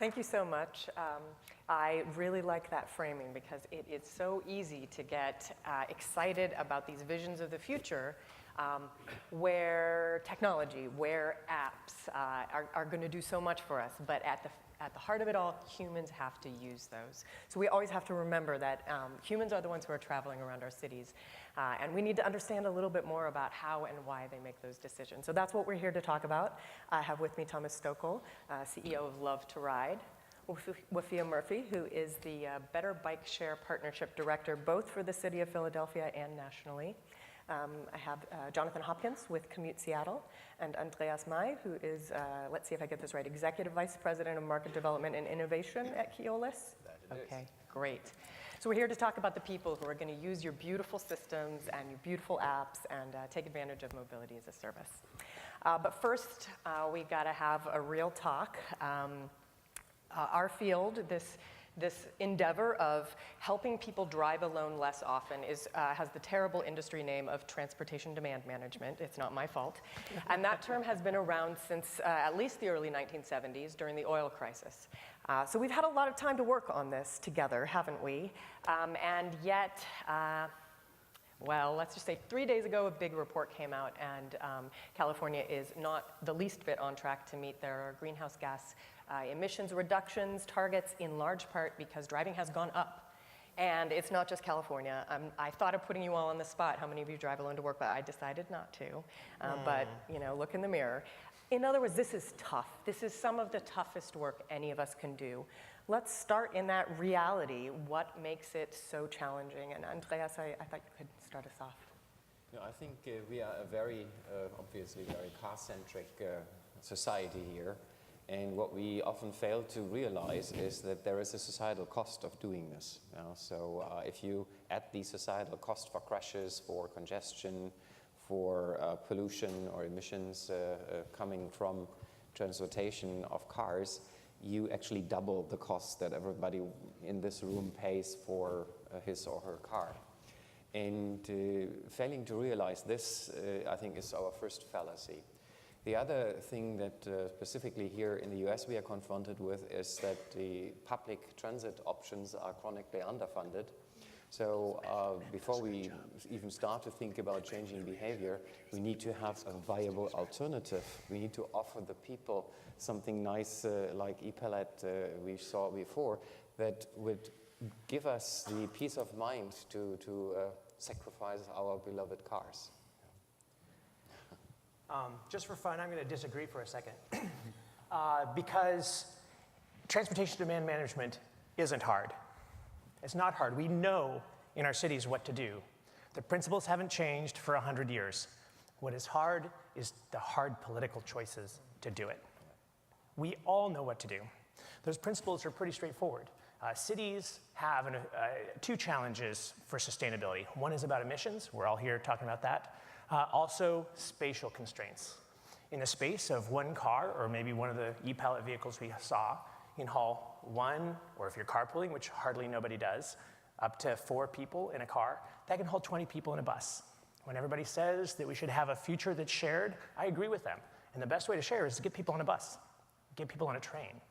Thank you so much. I really like that framing because it is so easy to get excited about these visions of the future where technology, where apps are going to do so much for us, but at the heart of it all, humans have to use those. So we always have to remember that humans are the ones who are traveling around our cities, and we need to understand a little bit more about how and why they make those decisions. So that's what we're here to talk about. I have with me Thomas Stokel, CEO of Love to Ride, Wafia Murphy, who is the Better Bike Share Partnership Director, both for the City of Philadelphia and nationally. I have Jonathan Hopkins with Commute Seattle, and Andreas May, who is, let's see if I get this right, Executive Vice President of Market Development and Innovation at Keolis. Okay, great. So we're here to talk about the people who are going to use your beautiful systems and your beautiful apps and take advantage of mobility as a service. But first, we got to have a real talk. Our field, this endeavor of helping people drive alone less often has the terrible industry name of transportation demand management. It's not my fault. And that term has been around since at least the early 1970s during the oil crisis. So we've had a lot of time to work on this together, haven't we? And yet, well, let's just say 3 days ago, a big report came out, and California is not the least bit on track to meet their greenhouse gas emissions reductions targets, in large part because driving has gone up. And it's not just California. I thought of putting you all on the spot, how many of you drive alone to work, but I decided not to. But, you know, look in the mirror. In other words, this is tough. This is some of the toughest work any of us can do. Let's start in that reality. What makes it so challenging? And Andreas, I thought you could start us off. No, I think we are a very, obviously, very car-centric society here. And what we often fail to realize is that there is a societal cost of doing this. You know? So if you add the societal cost for crashes, for congestion, for pollution or emissions coming from transportation of cars, you actually double the cost that everybody in this room pays for his or her car. And failing to realize this, I think, is our first fallacy. The other thing that specifically here in the US we are confronted with is that the public transit options are chronically underfunded. So before we even start to think about changing behavior, we need to have a viable alternative. We need to offer the people something nice like e-pallet we saw before that would give us the peace of mind to sacrifice our beloved cars. Just for fun, I'm going to disagree for a second. Because transportation demand management isn't hard. It's not hard. We know in our cities what to do. The principles haven't changed for 100 years. What is hard is the hard political choices to do it. We all know what to do. Those principles are pretty straightforward. Cities have two challenges for sustainability. One is about emissions. We're all here talking about that. Also, spatial constraints. In the space of one car, or maybe one of the e-pallet vehicles we saw, you can haul one, or if you're carpooling, which hardly nobody does, up to 4 people in a car. That can hold 20 people in a bus. When everybody says that we should have a future that's shared, I agree with them. And the best way to share is to get people on a bus, get people on a train.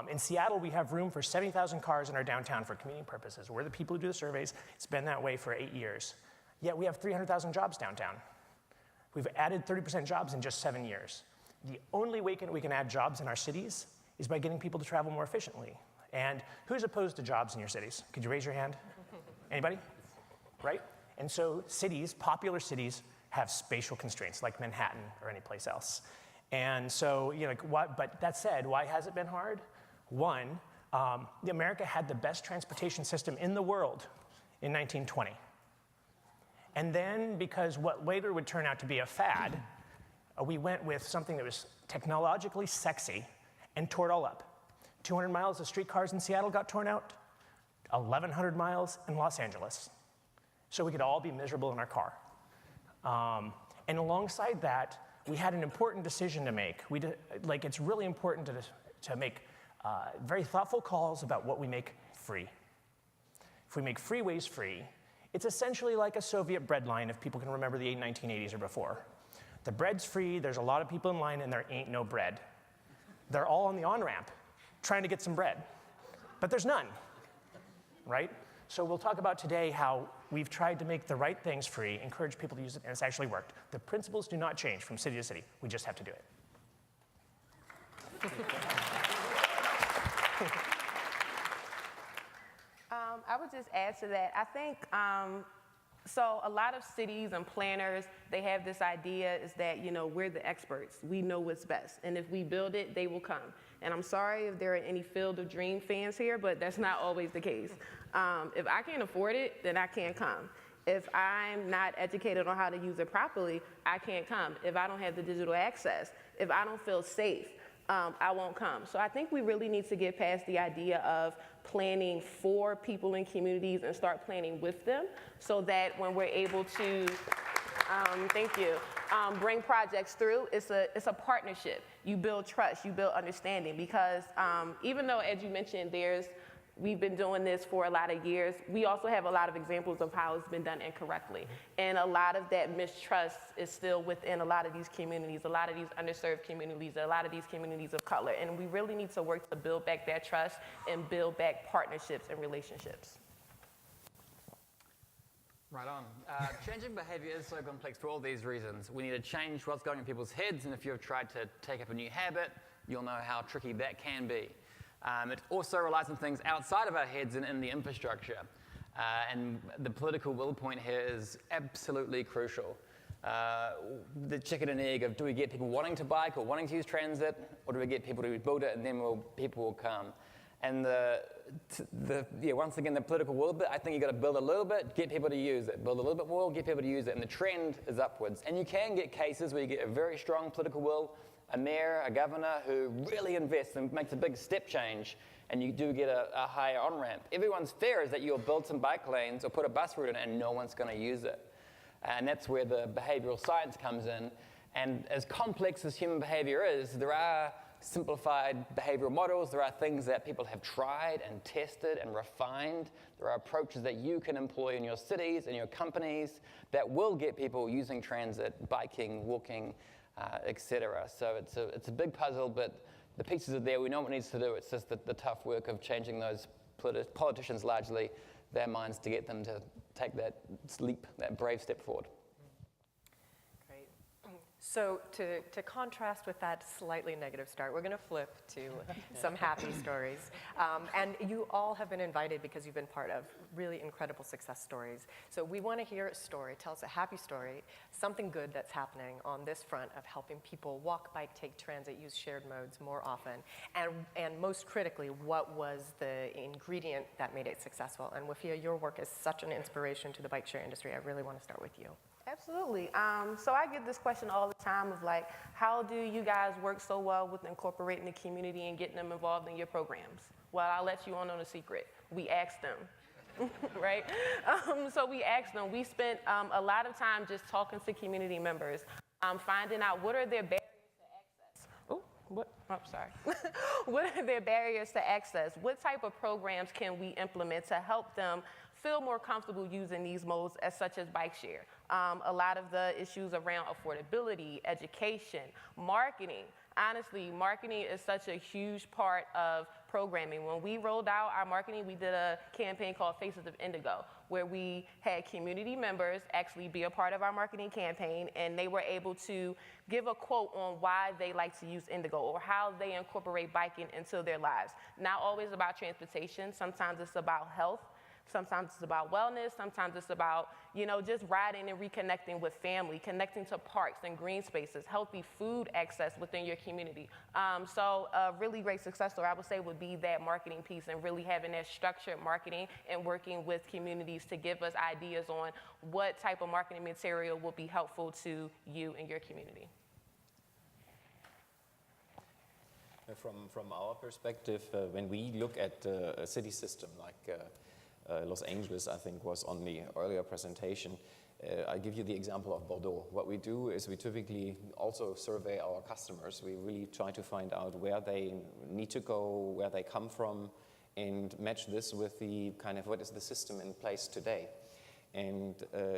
In Seattle, we have room for 70,000 cars in our downtown for commuting purposes. We're the people who do the surveys. It's been that way for 8 years. Yet we have 300,000 jobs downtown. We've added 30% jobs in just 7 years. The only way we can add jobs in our cities is by getting people to travel more efficiently. And who's opposed to jobs in your cities? Could you raise your hand? Anybody? Right? And so cities, popular cities, have spatial constraints like Manhattan or any place else. And so, you know, but that said, why has it been hard? One, America had the best transportation system in the world in 1920. And then, because what later would turn out to be a fad, we went with something that was technologically sexy and tore it all up. 200 miles of streetcars in Seattle got torn out, 1,100 miles in Los Angeles. So we could all be miserable in our car. And alongside that, we had an important decision to make. It's really important to make very thoughtful calls about what we make free. If we make freeways free, it's essentially like a Soviet bread line, if people can remember the 1980s or before. The bread's free, there's a lot of people in line, and there ain't no bread. They're all on the on-ramp. trying to get some bread. But there's none, right? So we'll talk about today how we've tried to make the right things free, encourage people to use it, and it's actually worked. The principles do not change from city to city. We just have to do it. I would just add to that. I think, so a lot of cities and planners, they have this idea is that, we're the experts. We know what's best. And if we build it, they will come. And I'm sorry if there are any Field of Dream fans here, but that's not always the case. If I can't afford it, then I can't come. If I'm not educated on how to use it properly, I can't come. If I don't have the digital access, if I don't feel safe, I won't come. So I think we really need to get past the idea of planning for people in communities and start planning with them so that when we're able to, bring projects through, it's a partnership. You build trust, you build understanding because even though, as you mentioned, we've been doing this for a lot of years, we also have a lot of examples of how it's been done incorrectly. And a lot of that mistrust is still within a lot of these communities, a lot of these underserved communities, a lot of these communities of color. And we really need to work to build back that trust and build back partnerships and relationships. Right on. Changing behavior is so complex for all these reasons. We need to change what's going in people's heads, and if you've tried to take up a new habit, you'll know how tricky that can be. It also relies on things outside of our heads and in the infrastructure. And the political will point here is absolutely crucial. The chicken and egg of do we get people wanting to bike or wanting to use transit, or do we get people to build it and then people will come? And once again, the political will bit, I think you've got to build a little bit, get people to use it. Build a little bit more, get people to use it, and the trend is upwards. And you can get cases where you get a very strong political will, a mayor, a governor who really invests and makes a big step change, and you do get a higher on-ramp. Everyone's fear is that you'll build some bike lanes or put a bus route in and no one's going to use it. And that's where the behavioral science comes in. And as complex as human behavior is, there are simplified behavioral models. There are things that people have tried and tested and refined. There are approaches that you can employ in your cities, in your companies, that will get people using transit, biking, walking, etc. So it's a big puzzle, but the pieces are there. We know what needs to do. It's just the tough work of changing those politicians, largely, their minds to get them to take that leap, that brave step forward. Great. So to contrast with that slightly negative start, we're going to flip to some happy stories. And you all have been invited because you've been part of really incredible success stories. So we want to hear a story. Tell us a happy story, something good that's happening on this front of helping people walk, bike, take transit, use shared modes more often. And most critically, what was the ingredient that made it successful? And Wafia, your work is such an inspiration to the bike share industry. I really want to start with you. Absolutely. So I get this question all the time of like, how do you guys work so well with incorporating the community and getting them involved in your programs? Well, I'll let you on a secret. We asked them, right? So we asked them. We spent a lot of time just talking to community members, finding out what are their barriers to access. What are their barriers to access? What type of programs can we implement to help them feel more comfortable using these modes such as bike share? A lot of the issues around affordability, education, marketing. Honestly, marketing is such a huge part of programming. When we rolled out our marketing, we did a campaign called Faces of Indigo, where we had community members actually be a part of our marketing campaign, and they were able to give a quote on why they like to use Indigo or how they incorporate biking into their lives. Not always about transportation. Sometimes it's about health. Sometimes it's about wellness. Sometimes it's about, just riding and reconnecting with family, connecting to parks and green spaces, healthy food access within your community. So a really great success story, I would say, would be that marketing piece and really having that structured marketing and working with communities to give us ideas on what type of marketing material will be helpful to you and your community. From our perspective, when we look at a city system like Los Angeles, I think, was on the earlier presentation. I give you the example of Bordeaux. What we do is we typically also survey our customers. We really try to find out where they need to go, where they come from, and match this with the kind of what is the system in place today. And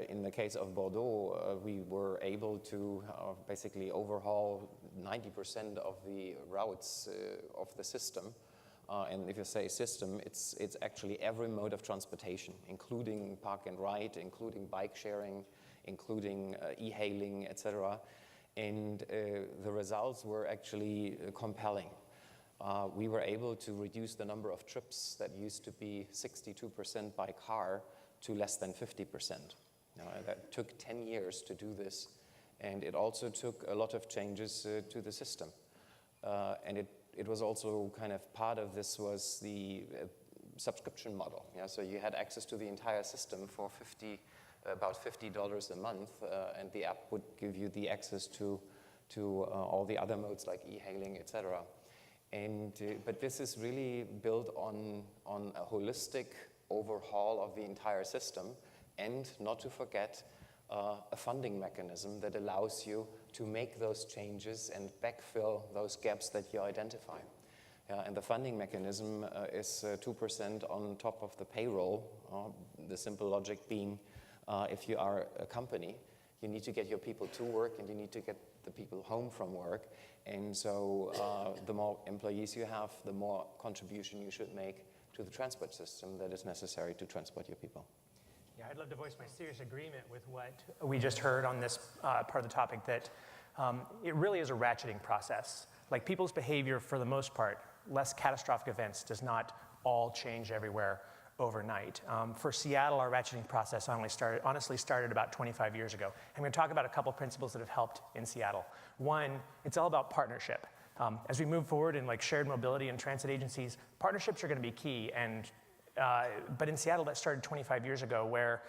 in the case of Bordeaux, we were able to basically overhaul 90% of the routes of the system And if you say system, it's actually every mode of transportation, including park and ride, including bike sharing, including e-hailing, etc. And the results were actually compelling. We were able to reduce the number of trips that used to be 62% by car to less than 50%. That took 10 years to do this, and it also took a lot of changes to the system. And it was also kind of part of this was the subscription model. So you had access to the entire system for about $50 a month, and the app would give you the access to all the other modes like e-hailing, etc. But this is really built on a holistic overhaul of the entire system, and not to forget a funding mechanism that allows you to make those changes and backfill those gaps that you identify. And the funding mechanism is 2% on top of the payroll, the simple logic being if you are a company, you need to get your people to work and you need to get the people home from work. And so the more employees you have, the more contribution you should make to the transport system that is necessary to transport your people. Yeah, I'd love to voice my serious agreement with what we just heard on this part of the topic, that it really is a ratcheting process. Like, people's behavior, for the most part, less catastrophic events, does not all change everywhere overnight. For Seattle, our ratcheting process honestly started about 25 years ago. I'm going to talk about a couple principles that have helped in Seattle. One, it's all about partnership. As we move forward in like shared mobility and transit agencies, partnerships are going to be key. But in Seattle, that started 25 years ago, where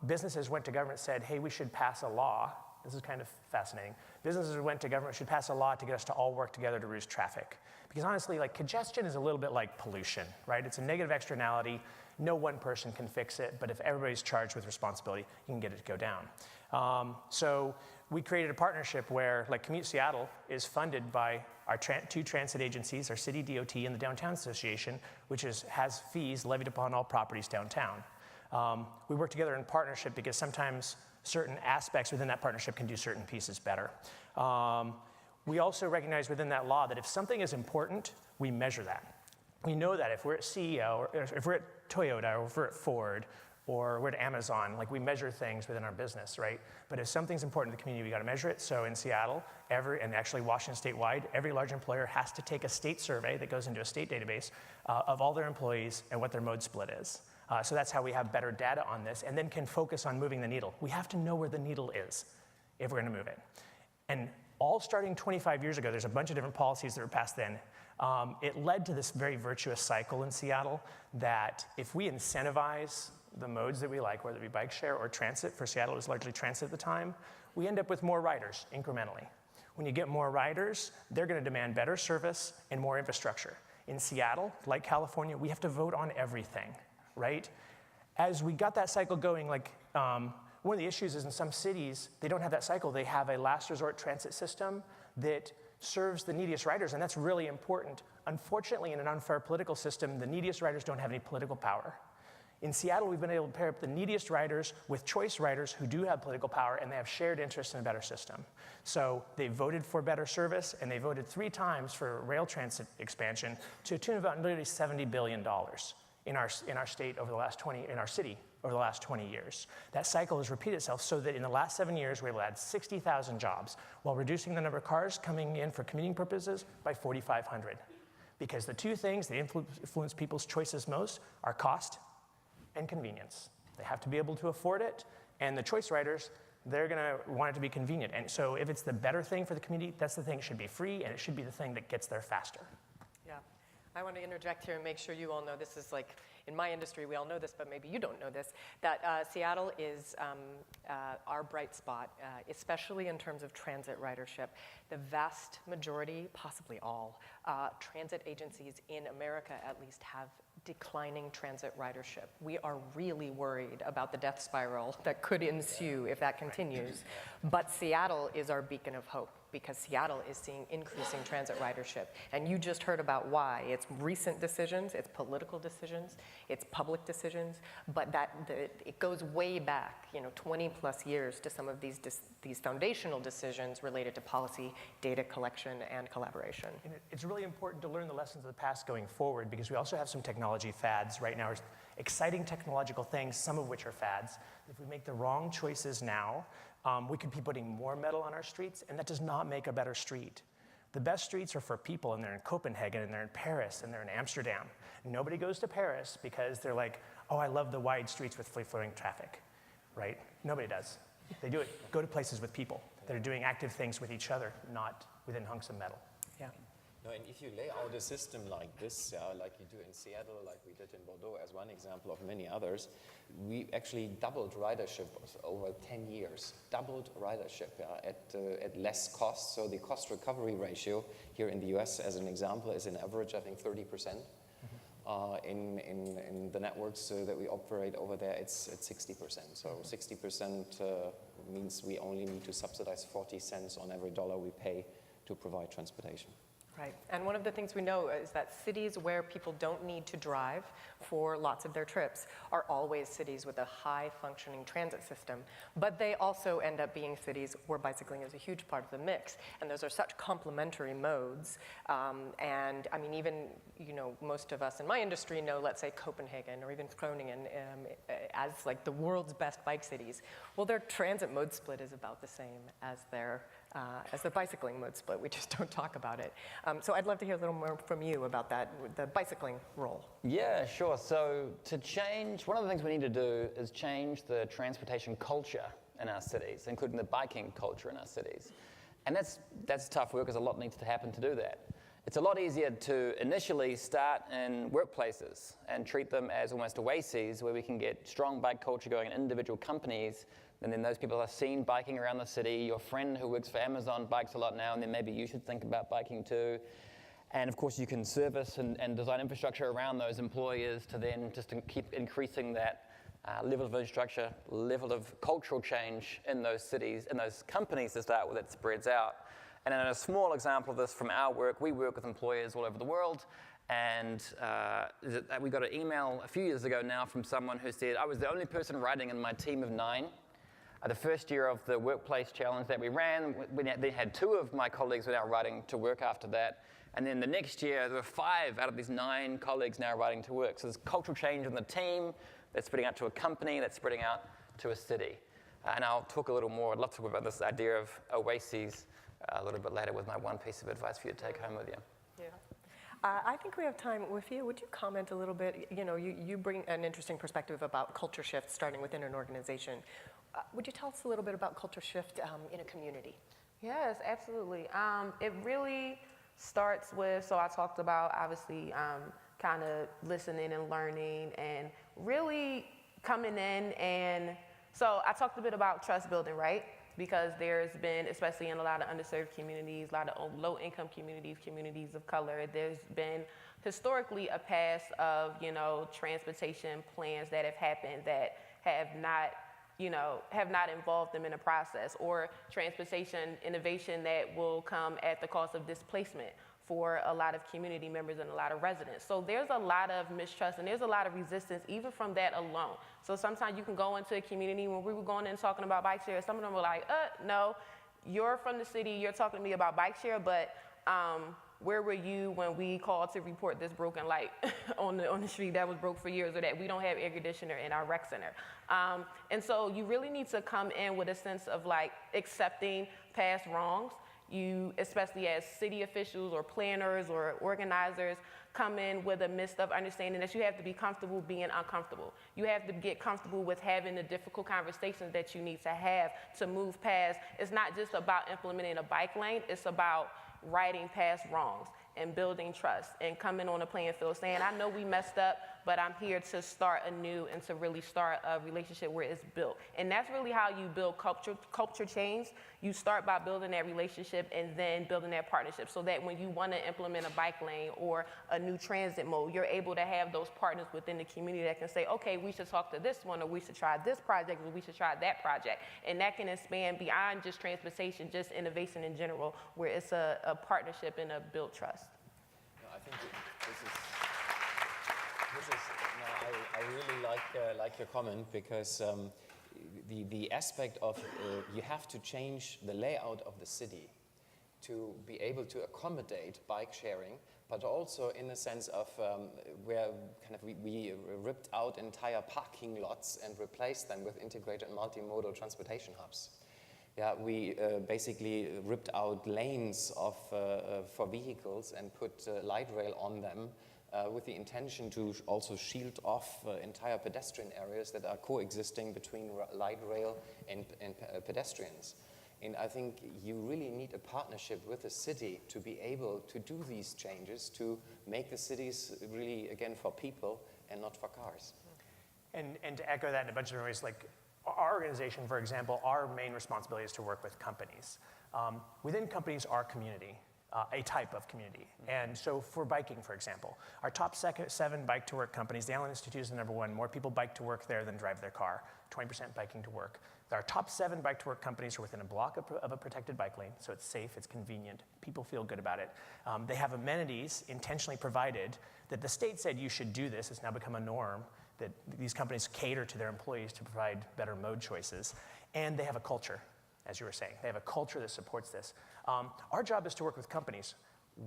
businesses went to government and said, hey, we should pass a law. This is kind of fascinating. Businesses went to government, should pass a law to get us to all work together to reduce traffic. Because honestly, like, congestion is a little bit like pollution, right? It's a negative externality. No one person can fix it, but if everybody's charged with responsibility, you can get it to go down. So we created a partnership where, like, Commute Seattle is funded by our two transit agencies, our city DOT and the Downtown Association, which has fees levied upon all properties downtown. We work together in partnership because sometimes certain aspects within that partnership can do certain pieces better. We also recognize within that law that if something is important, we measure that. We know that if we're at CEO, or if we're at Toyota, or if we're at Ford, or we're at Amazon, like, we measure things within our business, right? But if something's important to the community, we got to measure it. So in Seattle, and actually Washington statewide, every large employer has to take a state survey that goes into a state database of all their employees and what their mode split is. So that's how we have better data on this, and then can focus on moving the needle. We have to know where the needle is if we're going to move it. And all starting 25 years ago, there's a bunch of different policies that were passed then. It led to this very virtuous cycle in Seattle that if we incentivize the modes that we like, whether it be bike share or transit, for Seattle it was largely transit at the time, we end up with more riders incrementally. When you get more riders, they're going to demand better service and more infrastructure. In Seattle, like California, we have to vote on everything, right? As we got that cycle going, like, one of the issues is in some cities, they don't have that cycle. They have a last resort transit system that serves the neediest riders, and that's really important. Unfortunately, in an unfair political system, the neediest riders don't have any political power. In Seattle, we've been able to pair up the neediest riders with choice riders who do have political power, and they have shared interest in a better system. So they voted for better service, and they voted 3 times for rail transit expansion to a tune of about nearly $70 billion in our state over the last 20, in our city over the last 20 years. That cycle has repeated itself so that in the last 7 years, we will add 60,000 jobs while reducing the number of cars coming in for commuting purposes by 4,500. Because the two things that influence people's choices most are cost and convenience. They have to be able to afford it, and the choice riders, they're going to want it to be convenient. And so if it's the better thing for the community, that's the thing. It should be free, and it should be the thing that gets there faster. Yeah. I want to interject here and make sure you all know this is like, in my industry, we all know this, but maybe you don't know this, that Seattle is our bright spot, especially in terms of transit ridership. The vast majority, possibly all, transit agencies in America at least have declining transit ridership. We are really worried about the death spiral that could ensue if that continues. But Seattle is our beacon of hope, because Seattle is seeing increasing transit ridership. And you just heard about why. It's recent decisions, it's political decisions, it's public decisions, but it goes way back, 20 plus years to some of these foundational decisions related to policy, data collection, and collaboration. And it's really important to learn the lessons of the past going forward, because we also have some technology fads right now, exciting technological things, some of which are fads. If we make the wrong choices now, we could be putting more metal on our streets, and that does not make a better street. The best streets are for people, and they're in Copenhagen, and they're in Paris, and they're in Amsterdam. Nobody goes to Paris because they're like, oh, I love the wide streets with free-flowing traffic, right? Nobody does. They go to places with people that are doing active things with each other, not within hunks of metal. Yeah. No, and if you lay out a system like this, like you do in Seattle, like we did in Bordeaux as one example of many others, we actually doubled ridership over 10 years. Doubled ridership at less cost. So the cost recovery ratio here in the US, as an example, is an average, I think, 30%. In the networks that we operate over there, it's at 60%. So 60% means we only need to subsidize 40 cents on every dollar we pay to provide transportation. Right, and one of the things we know is that cities where people don't need to drive for lots of their trips are always cities with a high-functioning transit system, but they also end up being cities where bicycling is a huge part of the mix, and those are such complementary modes, and I mean, even, most of us in my industry know, let's say, Copenhagen or even Groningen as like the world's best bike cities. Well, their transit mode split is about the same as their bicycling mode split. We just don't talk about it. So I'd love to hear a little more from you about that, the bicycling role. Yeah, sure. So to change, one of the things we need to do is change the transportation culture in our cities, including the biking culture in our cities. And that's tough work, because a lot needs to happen to do that. It's a lot easier to initially start in workplaces and treat them as almost oases where we can get strong bike culture going in individual companies. And then those people are seen biking around the city. Your friend who works for Amazon bikes a lot now, and then maybe you should think about biking too. And of course, you can service and design infrastructure around those employers to then just keep increasing that level of infrastructure, level of cultural change in those cities, in those companies to start with, that spreads out. And in a small example of this from our work, we work with employers all over the world. And we got an email a few years ago now from someone who said, I was the only person riding in my team of 9. The first year of the workplace challenge that we ran, they had 2 of my colleagues were now riding to work after that. And then the next year, there were 5 out of these 9 colleagues now riding to work. So there's cultural change in the team that's spreading out to a company, that's spreading out to a city. And I'll talk a little more. I'd love to talk about this idea of oases a little bit later with my one piece of advice for you to take home with you. Yeah. I think we have time. Wafia, would you comment a little bit? You bring an interesting perspective about culture shifts starting within an organization. Would you tell us a little bit about culture shift in a community? Yes, absolutely. It really starts with, so I talked about obviously kind of listening and learning and really coming in, and so I talked a bit about trust building, right? Because there's been, especially in a lot of underserved communities, a lot of low-income communities, communities of color, there's been historically a past of, transportation plans that have happened that have not involved them in a process, or transportation innovation that will come at the cost of displacement for a lot of community members and a lot of residents. So there's a lot of mistrust and there's a lot of resistance even from that alone. So sometimes you can go into a community, when we were going in and talking about bike share, some of them were like, no, you're from the city, you're talking to me about bike share, but where were you when we called to report this broken light on the street that was broke for years, or that we don't have air conditioner in our rec center? And so you really need to come in with a sense of like accepting past wrongs. You, especially as city officials or planners or organizers, come in with a mist of understanding that you have to be comfortable being uncomfortable. You have to get comfortable with having the difficult conversations that you need to have to move past. It's not just about implementing a bike lane, it's about righting past wrongs. and building trust and coming on a playing field saying, I know we messed up, but I'm here to start anew and to really start a relationship where it's built. And that's really how you build culture change. You start by building that relationship and then building that partnership so that when you want to implement a bike lane or a new transit mode, you're able to have those partners within the community that can say, okay, we should talk to this one, or we should try this project, or we should try that project. And that can expand beyond just transportation, just innovation in general, where it's a partnership and a built trust. No, I think this is no, I really like your comment, because the aspect of you have to change the layout of the city to be able to accommodate bike sharing, but also in the sense of where kind of we ripped out entire parking lots and replaced them with integrated multimodal transportation hubs. Yeah, we basically ripped out lanes for vehicles and put light rail on them with the intention to also shield off entire pedestrian areas that are coexisting between light rail and pedestrians. And I think you really need a partnership with the city to be able to do these changes, to make the cities really, again, for people and not for cars. And to echo that in a bunch of different ways, like our organization, for example, our main responsibility is to work with companies. Within companies are community, a type of community. And so for biking, for example, our top 7 bike-to-work companies, the Allen Institute is the #1. More people bike to work there than drive their car, 20% biking to work. Our top 7 bike-to-work companies are within a block of a protected bike lane, so it's safe, it's convenient, people feel good about it. They have amenities intentionally provided that the state said you should do this. It's now become a norm that these companies cater to their employees to provide better mode choices. And they have a culture, as you were saying. They have a culture that supports this. Our job is to work with companies.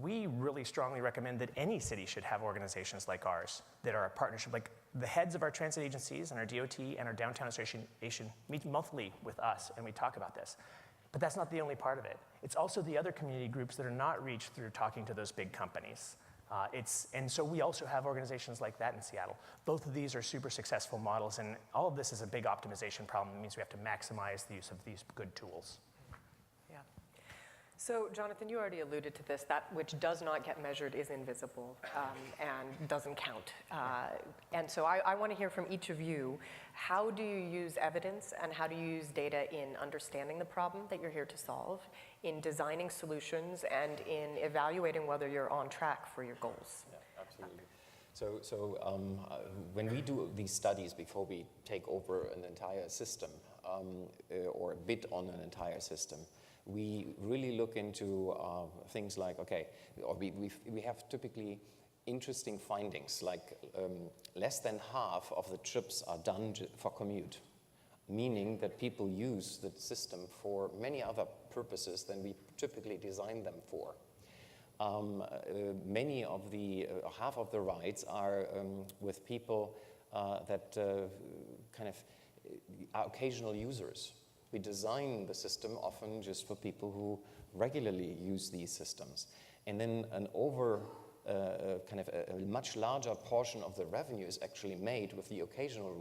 We really strongly recommend that any city should have organizations like ours that are a partnership. Like the heads of our transit agencies and our DOT and our downtown association meet monthly with us, and we talk about this. But that's not the only part of it. It's also the other community groups that are not reached through talking to those big companies. And so we also have organizations like that in Seattle. Both of these are super successful models, and all of this is a big optimization problem. It means we have to maximize the use of these good tools. So, Jonathan, you already alluded to this. That which does not get measured is invisible and doesn't count. And so I want to hear from each of you. How do you use evidence and how do you use data in understanding the problem that you're here to solve, in designing solutions, and in evaluating whether you're on track for your goals? Yeah, absolutely. So when we do these studies before we take over an entire system or bid on an entire system, we really look into things like, okay, or we have typically interesting findings, like less than half of the trips are done for commute, meaning that people use the system for many other purposes than we typically design them for. Many of the, half of the rides are with people that kind of are occasional users. We design the system often just for people who regularly use these systems. And then an kind of a much larger portion of the revenue is actually made with the occasional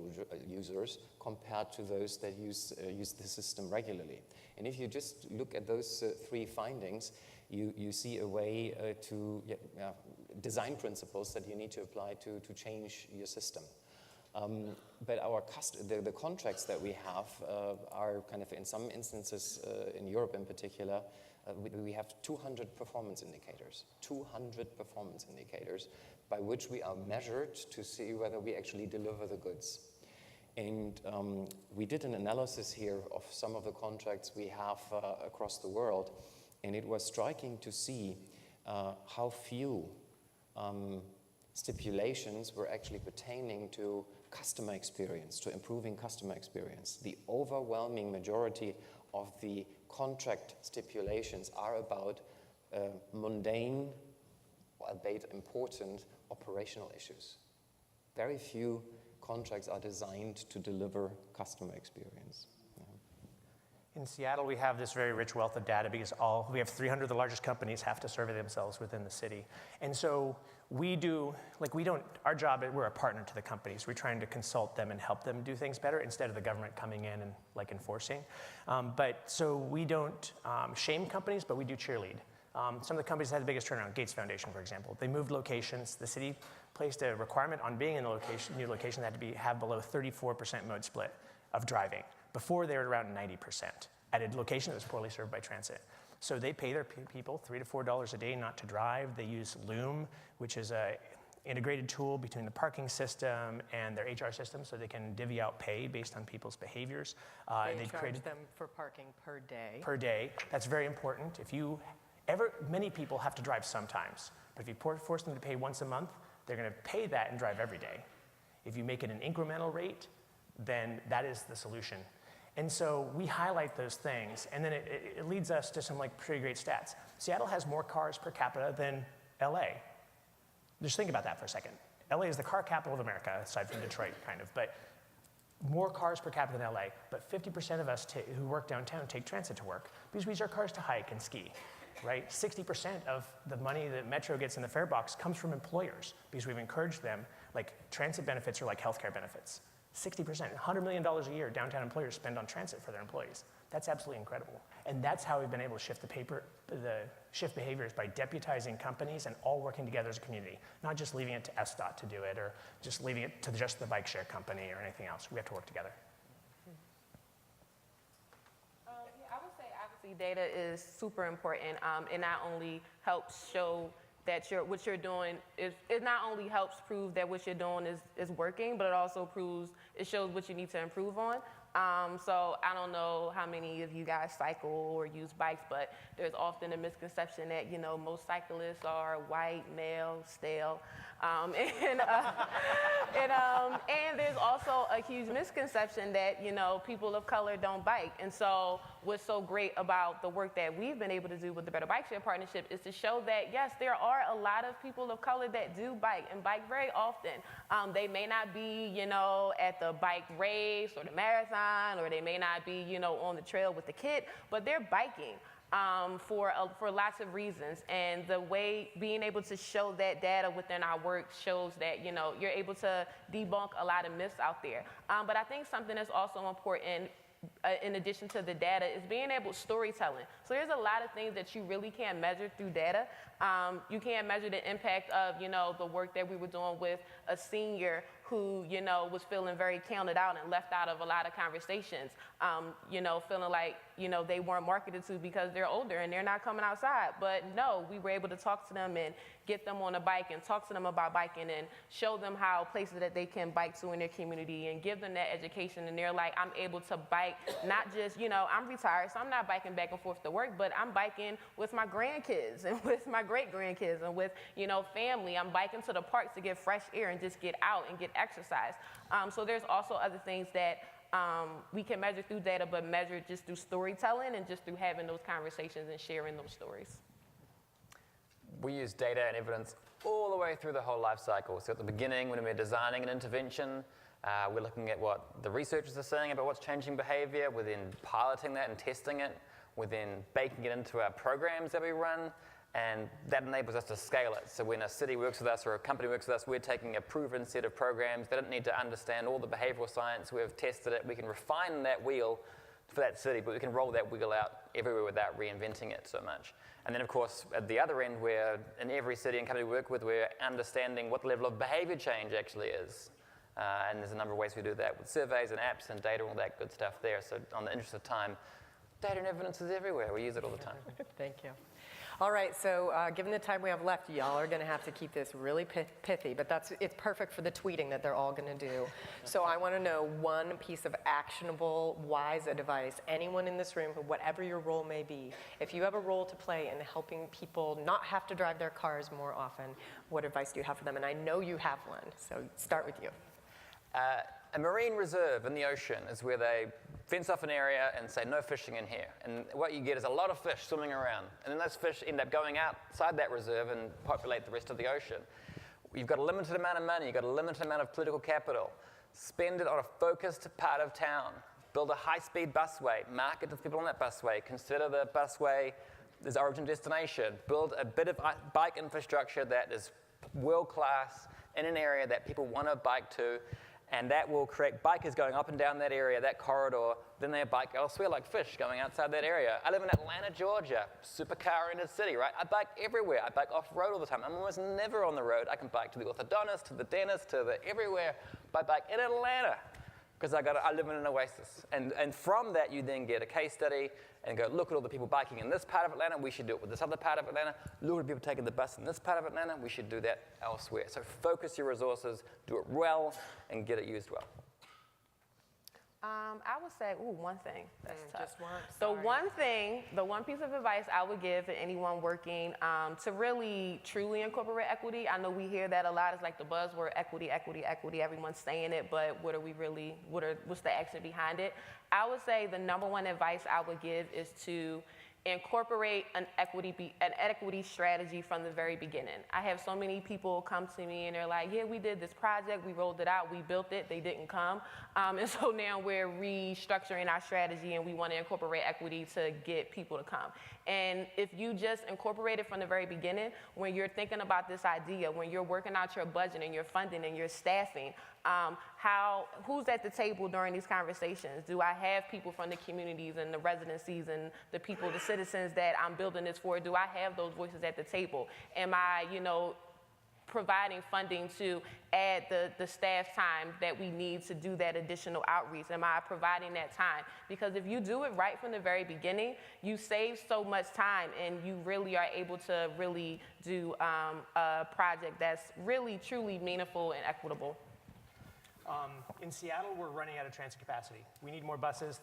users compared to those that use the system regularly. And if you just look at those 3 findings, you see a way to design principles that you need to apply to change your system. But the contracts that we have are kind of, in some instances, in Europe in particular, we have 200 performance indicators. 200 performance indicators by which we are measured to see whether we actually deliver the goods. And we did an analysis here of some of the contracts we have across the world, and it was striking to see how few stipulations were actually pertaining to customer experience, to improving customer experience. The overwhelming majority of the contract stipulations are about mundane, albeit important, operational issues. Very few contracts are designed to deliver customer experience. In Seattle, we have this very rich wealth of data because we have 300 of the largest companies have to survey themselves within the city. And so our job, we're a partner to the companies. We're trying to consult them and help them do things better instead of the government coming in and enforcing. So we don't shame companies, but we do cheerlead. Some of the companies that had the biggest turnaround, Gates Foundation, for example, they moved locations. The city placed a requirement on being in the new location that had to have below 34% mode split of driving. Before, they were around 90% at a location that was poorly served by transit. So they pay their people $3 to $4 a day not to drive. They use Loom, which is a integrated tool between the parking system and their HR system, so they can divvy out pay based on people's behaviors. They charge them for parking per day. Per day. That's very important. Many people have to drive sometimes, but if you force them to pay once a month, they're going to pay that and drive every day. If you make it an incremental rate, then that is the solution. And so we highlight those things, and then it leads us to some pretty great stats. Seattle has more cars per capita than LA. Just think about that for a second. LA is the car capital of America, aside from Detroit, kind of, but more cars per capita than LA. But 50% of us who work downtown take transit to work because we use our cars to hike and ski, right? 60% of the money that Metro gets in the fare box comes from employers because we've encouraged them. Transit benefits are like healthcare benefits. 60%, $100 million a year downtown employers spend on transit for their employees. That's absolutely incredible. And that's how we've been able to shift behaviors by deputizing companies and all working together as a community, not just leaving it to SDOT to do it or just leaving it to just the bike share company or anything else. We have to work together. I would say obviously data is super important. It not only helps show that what you're doing it not only helps prove that what you're doing is working, but it shows what you need to improve on. So I don't know how many of you guys cycle or use bikes, but there's often a misconception that, most cyclists are white, male, stale. And there's also a huge misconception that, people of color don't bike. And so what's so great about the work that we've been able to do with the Better Bike Share Partnership is to show that, yes, there are a lot of people of color that do bike and bike very often. They may not be, at the bike race or the marathon, or they may not be, on the trail with the kid, but they're biking. For lots of reasons, and the way being able to show that data within our work shows that you're able to debunk a lot of myths out there. But I think something that's also important in addition to the data is being able storytelling. So there's a lot of things that you really can't measure through data. You can't measure the impact of the work that we were doing with a senior who was feeling very counted out and left out of a lot of conversations, feeling like they weren't marketed to because they're older and they're not coming outside. But no, we were able to talk to them and get them on a bike and talk to them about biking and show them how places that they can bike to in their community and give them that education. And they're like, I'm able to bike, not just, I'm retired, so I'm not biking back and forth to work, but I'm biking with my grandkids and with my great-grandkids and with, family. I'm biking to the park to get fresh air and just get out and get exercise. So there's also other things that we can measure through data, but measure just through storytelling and just through having those conversations and sharing those stories. We use data and evidence all the way through the whole life cycle. So at the beginning, when we're designing an intervention, we're looking at what the researchers are saying about what's changing behavior, we're then piloting that and testing it, we're then baking it into our programs that we run, and that enables us to scale it. So when a city works with us or a company works with us, we're taking a proven set of programs. They don't need to understand all the behavioral science. We've tested it. We can refine that wheel for that city, but we can roll that wheel out everywhere without reinventing it so much. And then, of course, at the other end, where in every city and company we work with, we're understanding what the level of behavior change actually is. And there's a number of ways we do that with surveys and apps and data and all that good stuff there. So on the interest of time, data and evidence is everywhere. We use it all the time. Thank you. All right, so given the time we have left, y'all are going to have to keep this really pithy, but it's perfect for the tweeting that they're all going to do. So I want to know one piece of actionable, wise advice. Anyone in this room, whatever your role may be, if you have a role to play in helping people not have to drive their cars more often, what advice do you have for them? And I know you have one, so start with you. A marine reserve in the ocean is where they fence off an area and say no fishing in here. And what you get is a lot of fish swimming around. And then those fish end up going outside that reserve and populate the rest of the ocean. You've got a limited amount of money, you've got a limited amount of political capital. Spend it on a focused part of town. Build a high-speed busway, market to people on that busway. Consider the busway as origin destination. Build a bit of bike infrastructure that is world-class in an area that people want to bike to. And that will create bikers going up and down that area, that corridor. Then they bike elsewhere like fish going outside that area. I live in Atlanta, Georgia, super car-oriented city, right? I bike everywhere. I bike off-road all the time. I'm almost never on the road. I can bike to the orthodontist, to the dentist, to the everywhere by bike in Atlanta because I live in an oasis. And from that, you then get a case study and go, look at all the people biking in this part of Atlanta. We should do it with this other part of Atlanta. Look at people taking the bus in this part of Atlanta. We should do that elsewhere. So focus your resources, do it well, and get it used well. I would say, one thing. That's tough. Just one. The one piece of advice I would give to anyone working to really, truly incorporate equity. I know we hear that a lot. It's like the buzzword equity, equity, equity. Everyone's saying it, but what's the action behind it? I would say the number one advice I would give is to incorporate an equity strategy from the very beginning. I have so many people come to me and they're like, yeah, we did this project, we rolled it out, we built it, they didn't come. And so now we're restructuring our strategy and we want to incorporate equity to get people to come. And if you just incorporate it from the very beginning, when you're thinking about this idea, when you're working out your budget and your funding and your staffing, who's at the table during these conversations? Do I have people from the communities and the residencies and the people, the citizens that I'm building this for? Do I have those voices at the table? Am I, providing funding to add the staff time that we need to do that additional outreach? Am I providing that time? Because if you do it right from the very beginning, you save so much time and you really are able to really do a project that's really, truly meaningful and equitable. In Seattle, we're running out of transit capacity. We need more buses.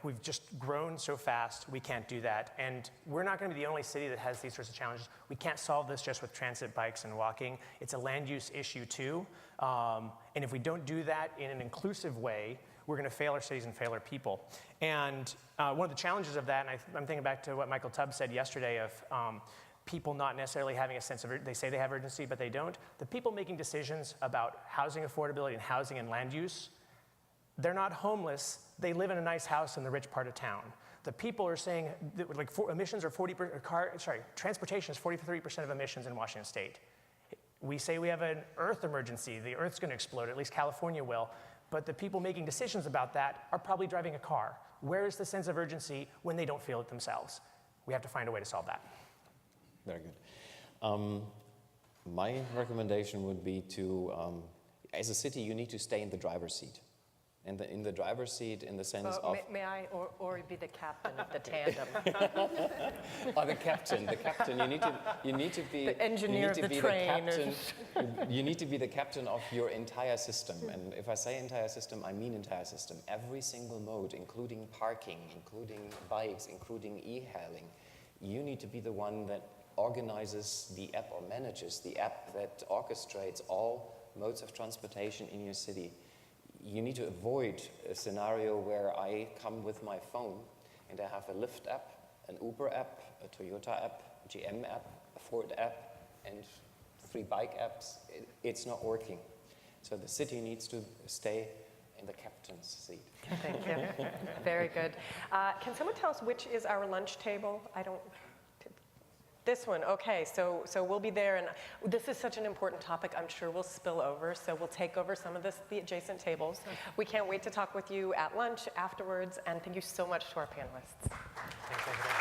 We've just grown so fast, we can't do that. And we're not going to be the only city that has these sorts of challenges. We can't solve this just with transit, bikes, and walking. It's a land use issue too. And if we don't do that in an inclusive way, we're going to fail our cities and fail our people. And one of the challenges of that, and I'm thinking back to what Michael Tubbs said yesterday of people not necessarily having a sense of, they say they have urgency, but they don't. The people making decisions about housing affordability and housing and land use, they're not homeless. They live in a nice house in the rich part of town. The people are saying that emissions are 40%, transportation is 43% of emissions in Washington State. We say we have an earth emergency. The earth's going to explode, at least California will. But the people making decisions about that are probably driving a car. Where is the sense of urgency when they don't feel it themselves? We have to find a way to solve that. Very good. My recommendation would be to, as a city, you need to stay in the driver's seat. And in the driver's seat, in the sense of... May I, or be the captain of the tandem? Or the captain. You need to be... The engineer of the train. You need to be the captain of your entire system. And if I say entire system, I mean entire system. Every single mode, including parking, including bikes, including e-hailing, you need to be the one that organizes the app or manages the app that orchestrates all modes of transportation in your city. You need to avoid a scenario where I come with my phone and I have a Lyft app, an Uber app, a Toyota app, a GM app, a Ford app, and 3 bike apps. It's not working. So the city needs to stay in the captain's seat. Thank you. Very good. Can someone tell us which is our lunch table? This one, okay, so we'll be there, and this is such an important topic, I'm sure we'll spill over, so we'll take over some of the adjacent tables. We can't wait to talk with you at lunch, afterwards, and thank you so much to our panelists. Thanks, everybody.